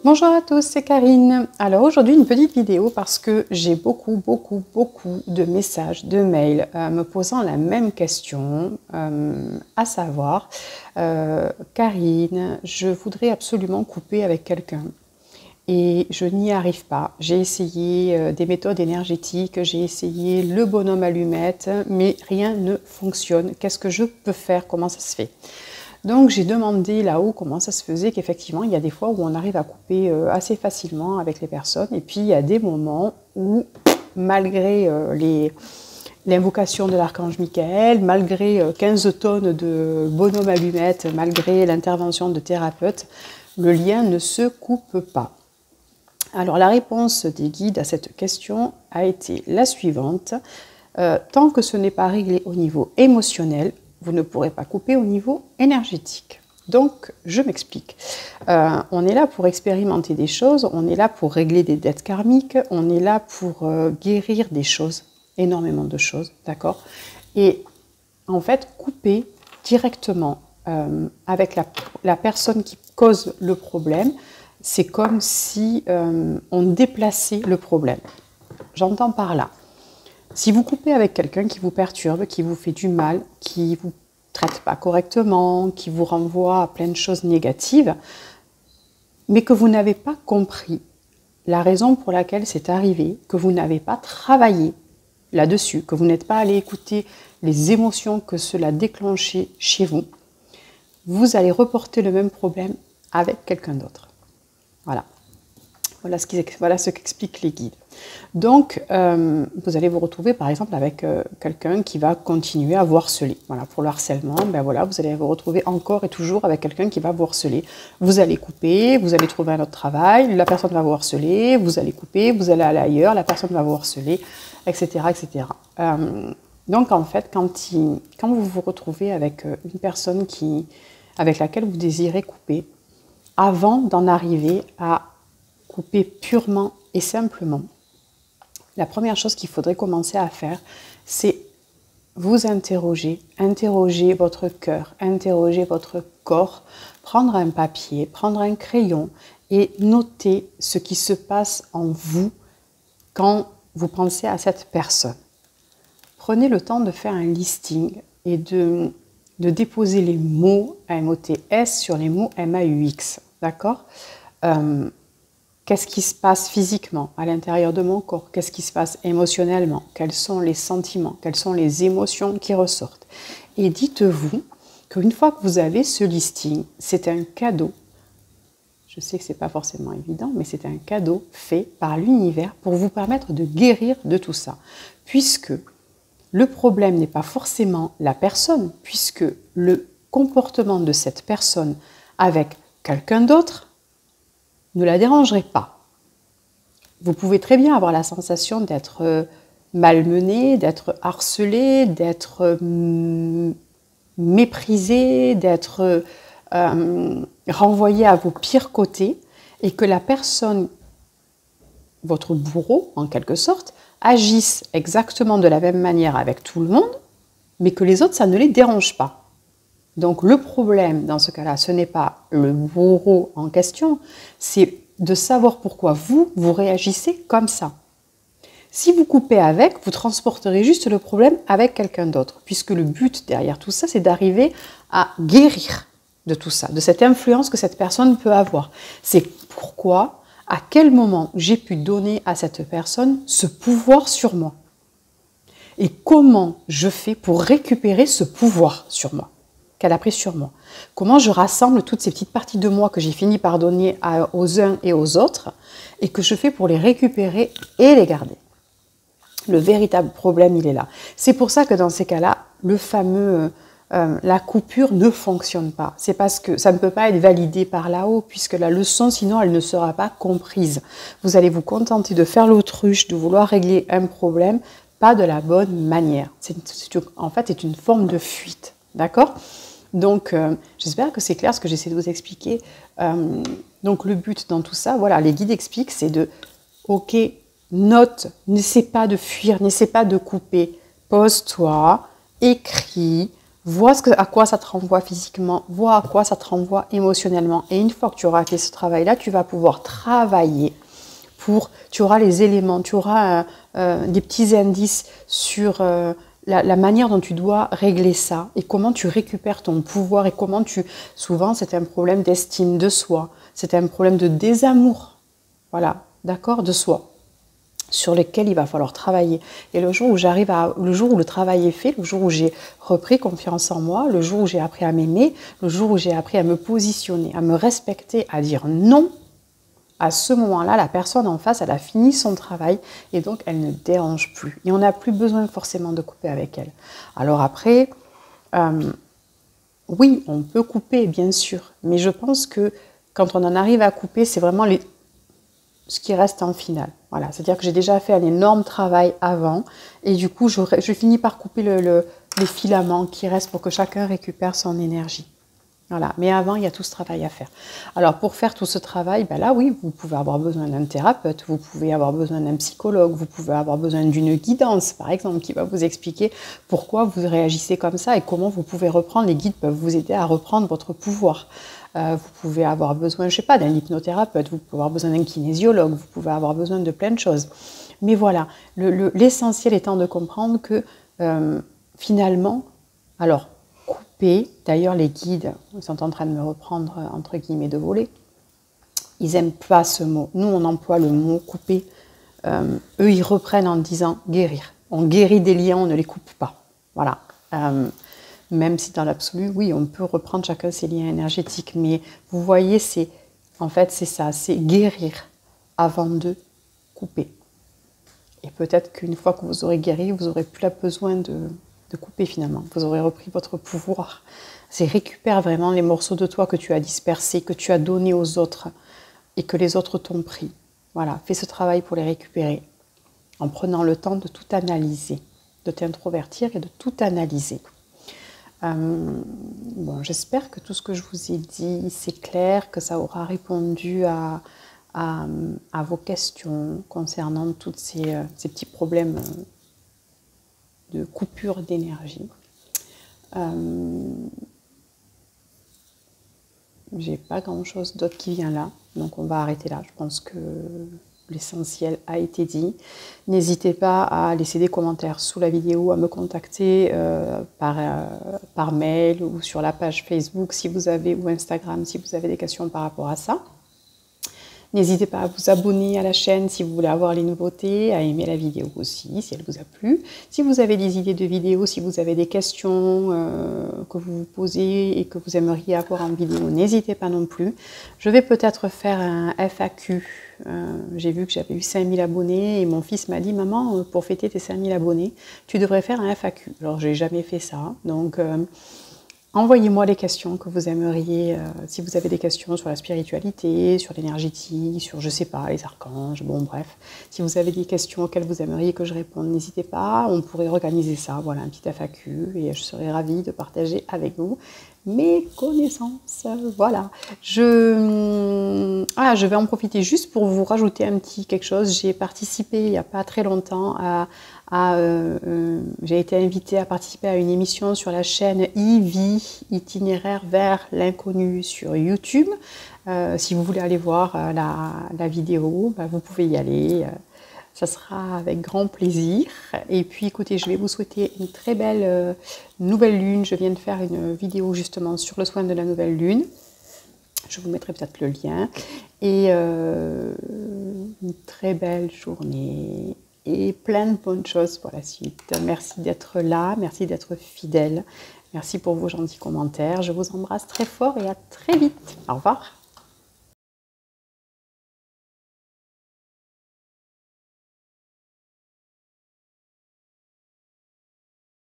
Bonjour à tous, c'est Karine. Alors aujourd'hui une petite vidéo parce que j'ai beaucoup de messages, de mails me posant la même question, à savoir Karine, je voudrais absolument couper avec quelqu'un et je n'y arrive pas. J'ai essayé des méthodes énergétiques, j'ai essayé le bonhomme allumette, mais rien ne fonctionne. Qu'est-ce que je peux faire? Comment ça se fait? Donc j'ai demandé là-haut comment ça se faisait, qu'effectivement il y a des fois où on arrive à couper assez facilement avec les personnes, et puis il y a des moments où malgré l'invocation de l'archange Michael, malgré 15 tonnes de bonhomme allumette, malgré l'intervention de thérapeutes, le lien ne se coupe pas. Alors la réponse des guides à cette question a été la suivante. Tant que ce n'est pas réglé au niveau émotionnel, vous ne pourrez pas couper au niveau énergétique. Donc, je m'explique. On est là pour expérimenter des choses, on est là pour régler des dettes karmiques, on est là pour guérir des choses, énormément de choses, d'accord? Et en fait, couper directement avec la personne qui cause le problème, c'est comme si on déplaçait le problème. J'entends par là. Si vous coupez avec quelqu'un qui vous perturbe, qui vous fait du mal, qui vous traite pas correctement, qui vous renvoie à plein de choses négatives, mais que vous n'avez pas compris la raison pour laquelle c'est arrivé, que vous n'avez pas travaillé là-dessus, que vous n'êtes pas allé écouter les émotions que cela déclenchait chez vous, vous allez reporter le même problème avec quelqu'un d'autre. Voilà. Voilà ce qu'expliquent les guides. Donc, vous allez vous retrouver par exemple avec quelqu'un qui va continuer à vous harceler. Voilà, pour le harcèlement, ben voilà, vous allez vous retrouver encore et toujours avec quelqu'un qui va vous harceler. Vous allez couper, vous allez trouver un autre travail, la personne va vous harceler, vous allez couper, vous allez aller ailleurs, la personne va vous harceler, etc. etc. Donc en fait, quand vous vous retrouvez avec une personne avec laquelle vous désirez couper, avant d'en arriver à couper purement et simplement, la première chose qu'il faudrait commencer à faire, c'est vous interroger votre cœur, interroger votre corps, prendre un papier, prendre un crayon et noter ce qui se passe en vous quand vous pensez à cette personne. Prenez le temps de faire un listing et de déposer les mots M-O-T-S sur les mots M-A-U-X, d'accord ? Qu'est-ce qui se passe physiquement à l'intérieur de mon corps? Qu'est-ce qui se passe émotionnellement? Quels sont les sentiments? Quelles sont les émotions qui ressortent? Et dites-vous qu'une fois que vous avez ce listing, c'est un cadeau. Je sais que ce n'est pas forcément évident, mais c'est un cadeau fait par l'univers pour vous permettre de guérir de tout ça. Puisque le problème n'est pas forcément la personne, puisque le comportement de cette personne avec quelqu'un d'autre ne la dérangerait pas. Vous pouvez très bien avoir la sensation d'être malmené, d'être harcelé, d'être méprisé, d'être renvoyé à vos pires côtés, et que la personne, votre bourreau en quelque sorte, agisse exactement de la même manière avec tout le monde, mais que les autres, ça ne les dérange pas. Donc le problème dans ce cas-là, ce n'est pas le bourreau en question, c'est de savoir pourquoi vous réagissez comme ça. Si vous coupez avec, vous transporterez juste le problème avec quelqu'un d'autre, puisque le but derrière tout ça, c'est d'arriver à guérir de tout ça, de cette influence que cette personne peut avoir. C'est pourquoi, à quel moment j'ai pu donner à cette personne ce pouvoir sur moi. Et comment je fais pour récupérer ce pouvoir sur moi qu'elle a pris sur moi. Comment je rassemble toutes ces petites parties de moi que j'ai fini par donner aux uns et aux autres et que je fais pour les récupérer et les garder. Le véritable problème, il est là. C'est pour ça que dans ces cas-là, le fameux la coupure ne fonctionne pas. C'est parce que ça ne peut pas être validé par là-haut, puisque la leçon, sinon, elle ne sera pas comprise. Vous allez vous contenter de faire l'autruche, de vouloir régler un problème, pas de la bonne manière. En fait, c'est une forme de fuite. D'accord ? Donc, j'espère que c'est clair ce que j'essaie de vous expliquer. Donc, le but dans tout ça, voilà, les guides expliquent, c'est de, ok, note, n'essaie pas de fuir, n'essaie pas de couper. Pose-toi, écris, vois à quoi ça te renvoie physiquement, vois à quoi ça te renvoie émotionnellement. Et une fois que tu auras fait ce travail-là, tu vas pouvoir travailler tu auras les éléments, tu auras des petits indices sur la manière dont tu dois régler ça et comment tu récupères ton pouvoir et comment souvent c'est un problème d'estime de soi, c'est un problème de désamour, voilà, d'accord, de soi, sur lequel il va falloir travailler. Et le jour où le jour où le travail est fait, le jour où j'ai repris confiance en moi, le jour où j'ai appris à m'aimer, le jour où j'ai appris à me positionner, à me respecter, à dire non, à ce moment-là, la personne en face, elle a fini son travail et donc elle ne dérange plus. Et on n'a plus besoin forcément de couper avec elle. Alors après, oui, on peut couper, bien sûr, mais je pense que quand on en arrive à couper, c'est vraiment ce qui reste en finale. Voilà, c'est-à-dire que j'ai déjà fait un énorme travail avant et du coup, je finis par couper les filaments qui restent pour que chacun récupère son énergie. Voilà. Mais avant, il y a tout ce travail à faire. Alors, pour faire tout ce travail, ben là, oui, vous pouvez avoir besoin d'un thérapeute, vous pouvez avoir besoin d'un psychologue, vous pouvez avoir besoin d'une guidance, par exemple, qui va vous expliquer pourquoi vous réagissez comme ça et comment vous pouvez reprendre. Les guides peuvent vous aider à reprendre votre pouvoir. Vous pouvez avoir besoin, je ne sais pas, d'un hypnothérapeute, vous pouvez avoir besoin d'un kinésiologue, vous pouvez avoir besoin de plein de choses. Mais voilà, l'essentiel étant de comprendre que finalement, alors, d'ailleurs, les guides sont en train de me reprendre, entre guillemets, de voler. Ils n'aiment pas ce mot. Nous, on emploie le mot couper. Eux, ils reprennent en disant guérir. On guérit des liens, on ne les coupe pas. Voilà. Même si dans l'absolu, oui, on peut reprendre chacun ses liens énergétiques. Mais vous voyez, en fait, c'est ça, c'est guérir avant de couper. Et peut-être qu'une fois que vous aurez guéri, vous n'aurez plus besoin de couper finalement. Vous aurez repris votre pouvoir. C'est récupère vraiment les morceaux de toi que tu as dispersés, que tu as donnés aux autres et que les autres t'ont pris. Voilà, fais ce travail pour les récupérer en prenant le temps de tout analyser, de t'introvertir et de tout analyser. Bon, j'espère que tout ce que je vous ai dit, c'est clair, que ça aura répondu à vos questions concernant tous ces petits problèmes de coupure d'énergie. J'ai pas grand chose d'autre qui vient là, donc on va arrêter là. Je pense que l'essentiel a été dit. N'hésitez pas à laisser des commentaires sous la vidéo, à me contacter par mail ou sur la page Facebook si vous avez, ou Instagram si vous avez des questions par rapport à ça. N'hésitez pas à vous abonner à la chaîne si vous voulez avoir les nouveautés, à aimer la vidéo aussi si elle vous a plu. Si vous avez des idées de vidéos, si vous avez des questions que vous vous posez et que vous aimeriez avoir en vidéo, n'hésitez pas non plus. Je vais peut-être faire un FAQ. J'ai vu que j'avais eu 5000 abonnés et mon fils m'a dit « Maman, pour fêter tes 5000 abonnés, tu devrais faire un FAQ ». Alors, je n'ai jamais fait ça, donc... envoyez-moi les questions que vous aimeriez, si vous avez des questions sur la spiritualité, sur l'énergétique, sur, je sais pas, les archanges, bon bref. Si vous avez des questions auxquelles vous aimeriez que je réponde, n'hésitez pas, on pourrait organiser ça, voilà, un petit FAQ, et je serais ravie de partager avec vous mes connaissances. Voilà. Je vais en profiter juste pour vous rajouter un petit quelque chose. J'ai participé il n'y a pas très longtemps j'ai été invitée à participer à une émission sur la chaîne Ivy, Itinéraire vers l'inconnu sur YouTube. Si vous voulez aller voir la vidéo, vous pouvez y aller. Ça sera avec grand plaisir. Et puis écoutez, je vais vous souhaiter une très belle nouvelle lune. Je viens de faire une vidéo justement sur le soin de la nouvelle lune. Je vous mettrai peut-être le lien. Et une très belle journée. Et plein de bonnes choses pour la suite. Merci d'être là, merci d'être fidèle. Merci pour vos gentils commentaires. Je vous embrasse très fort et à très vite. Au revoir.